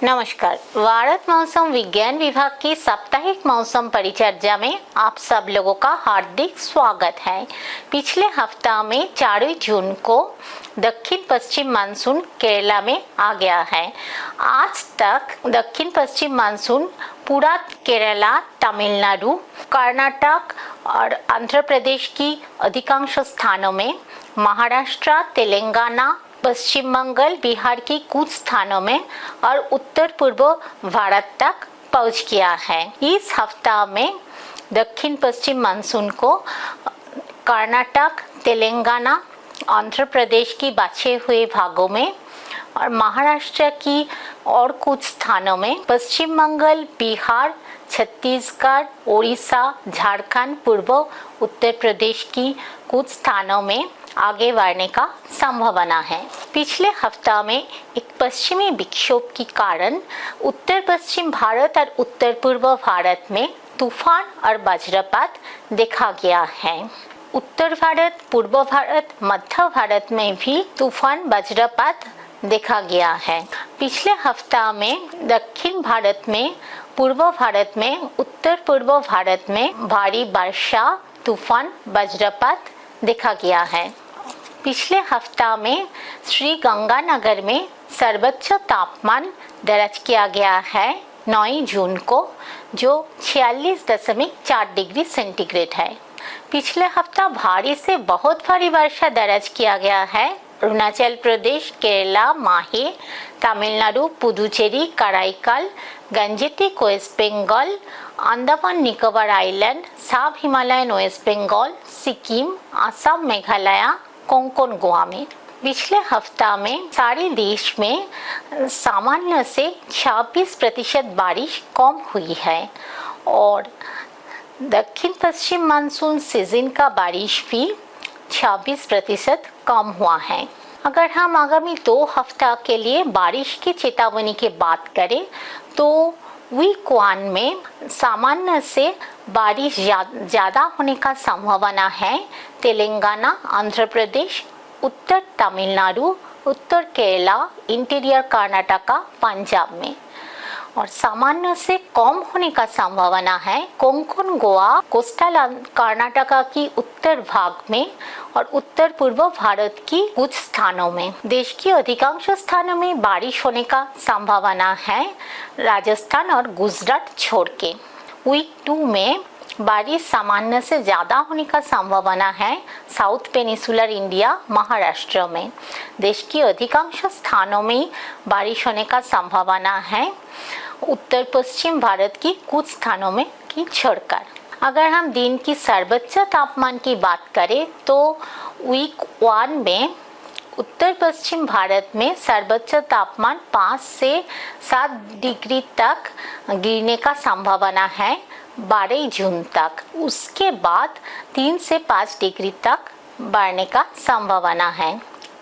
नमस्कार। भारत मौसम विज्ञान विभाग की साप्ताहिक मौसम परिचर्या में आप सब लोगों का हार्दिक स्वागत है। पिछले हफ्ता में 4 जून को दक्षिण पश्चिम मानसून केरला में आ गया है। आज तक दक्षिण पश्चिम मानसून पूरा केरला, तमिलनाडु, कर्नाटक और आंध्र प्रदेश की अधिकांश स्थानों में, महाराष्ट्र, तेलंगाना, पश्चिम बंगाल, बिहार की कुछ स्थानों में और उत्तर पूर्व भारत तक पहुंच गया है। इस हफ्ता में दक्षिण पश्चिम मानसून को कर्नाटक, तेलंगाना, आंध्र प्रदेश की बचे हुए भागों में और महाराष्ट्र की और कुछ स्थानों में, पश्चिम बंगाल, बिहार, छत्तीसगढ़, उड़ीसा, झारखंड, पूर्व उत्तर प्रदेश की कुछ स्थानों में आगे बढ़ने का संभावना है। पिछले हफ्ता में एक पश्चिमी विक्षोभ के कारण उत्तर पश्चिम भारत और उत्तर पूर्व भारत में तूफान और वज्रपात देखा गया है। उत्तर भारत, पूर्व भारत, मध्य भारत में भी तूफान, वज्रपात देखा गया है। पिछले हफ्ता में दक्षिण भारत में, पूर्व भारत में, उत्तर पूर्व भारत में भारी वर्षा, तूफान, वज्रपात देखा गया है। पिछले हफ्ता में श्री गंगानगर में सर्वोच्च तापमान दर्ज किया गया है 9 जून को, जो 46.4 डिग्री सेंटीग्रेड है। पिछले हफ्ता भारी से बहुत भारी वर्षा दर्ज किया गया है Arunachal Pradesh, Kerala, Mahe, Tamil Nadu, Puducherry, Karaikal, Gangetic West Bengal, Andaman Nicobar island, sub Himalayan West Bengal, Sikkim, Assam, Meghalaya, Konkan, Goa में। पिछले हफ्ता में सारे देश में सामान्य से 26% बारिश कम हुई है और दक्षिण पश्चिम मानसून सीजन का बारिश भी 26% कम हुआ है। अगर हम आगामी 2 हफ्ता के लिए बारिश की चेतावनी की बात करें तो वीक 1 में सामान्य से बारिश ज़्यादा होने का संभावना है तेलंगाना, आंध्र प्रदेश, उत्तर तमिलनाडु, उत्तर केरला, इंटीरियर कर्नाटका, पंजाब में, और सामान्य से कम होने का संभावना है कोंकण, गोवा, कोस्टल कर्नाटका की उत्तर भाग में और उत्तर पूर्व भारत की कुछ स्थानों में। देश की अधिकांश स्थानों में बारिश होने का संभावना है राजस्थान और गुजरात छोड़ के। वीक 2 में बारिश सामान्य से ज़्यादा होने का संभावना है साउथ पेनिसुलर इंडिया, महाराष्ट्र में। देश की अधिकांश स्थानों में बारिश होने का संभावना है उत्तर पश्चिम भारत की कुछ स्थानों में की छोड़कर। अगर हम दिन की सर्वोच्च तापमान की बात करें तो वीक 1 में उत्तर पश्चिम भारत में सर्वोच्च तापमान 5 से 7 डिग्री तक गिरने का संभावना है 12 जून तक। उसके बाद 3 से 5 डिग्री तक बढ़ने का संभावना है।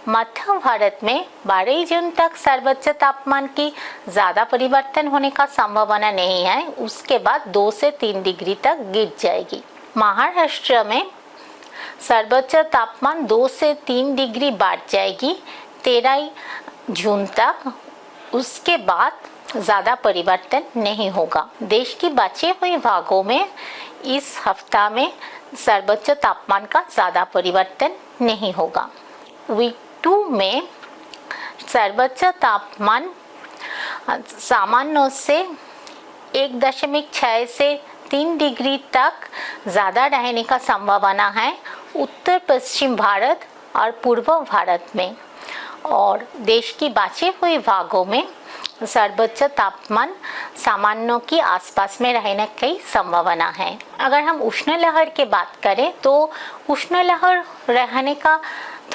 मध्य भारत में 12 जून तक सर्वोच्च तापमान की ज़्यादा परिवर्तन होने का संभावना नहीं है। उसके बाद 2 से 3 डिग्री तक गिर जाएगी। महाराष्ट्र में सर्वोच्च तापमान 2 से 3 डिग्री बढ़ जाएगी 13 जून तक। उसके बाद ज़्यादा परिवर्तन नहीं होगा। देश की बचे हुए भागों में इस हफ्ता में सर्वोच्च तापमान का ज़्यादा परिवर्तन नहीं होगा। वीक 2 में सर्वोच्च तापमान सामान्य से 1.6 से 3 डिग्री तक ज़्यादा रहने का संभावना है उत्तर पश्चिम भारत और पूर्व भारत में, और देश की बचे हुए भागों में सर्वोच्च तापमान सामान्य के आसपास में रहने की संभावना है। अगर हम उष्ण लहर की बात करें तो उष्ण लहर रहने का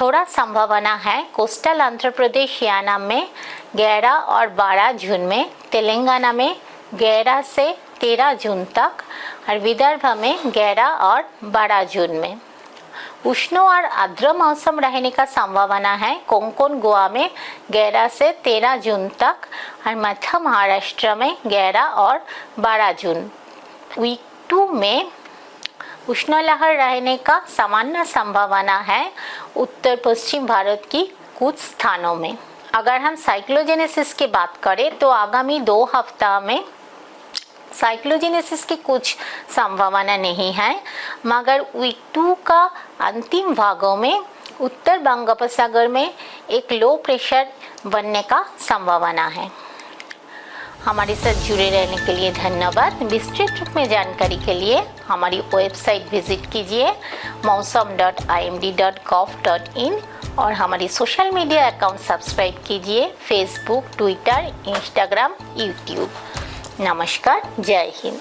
थोड़ा संभावना है कोस्टल आंध्र प्रदेश यानाम में 11 और 12 जून में, तेलंगाना में 11 से 13 जून तक और विदर्भ में 11 और 12 जून में। उष्ण और आर्द्र मौसम रहने का संभावना है कोंकण, गोवा में 11 से 13 जून तक और मध्य महाराष्ट्र में 11 और 12 जून। वीक 2 में उष्ण लहर रहने का सामान्य संभावना है उत्तर पश्चिम भारत की कुछ स्थानों में। अगर हम साइक्लोजेनेसिस की बात करें तो आगामी 2 हफ्ता में साइक्लोजेनेसिस की कुछ संभावना नहीं है, मगर वीक 2 का अंतिम भागों में उत्तर बंगोपसागर में एक लो प्रेशर बनने का संभावना है। हमारे साथ जुड़े रहने के लिए धन्यवाद। विस्तृत रूप में जानकारी के लिए हमारी वेबसाइट विजिट कीजिए mausam.imd.gov.in और हमारी सोशल मीडिया अकाउंट सब्सक्राइब कीजिए फेसबुक, ट्विटर, इंस्टाग्राम, यूट्यूब। नमस्कार, जय हिंद।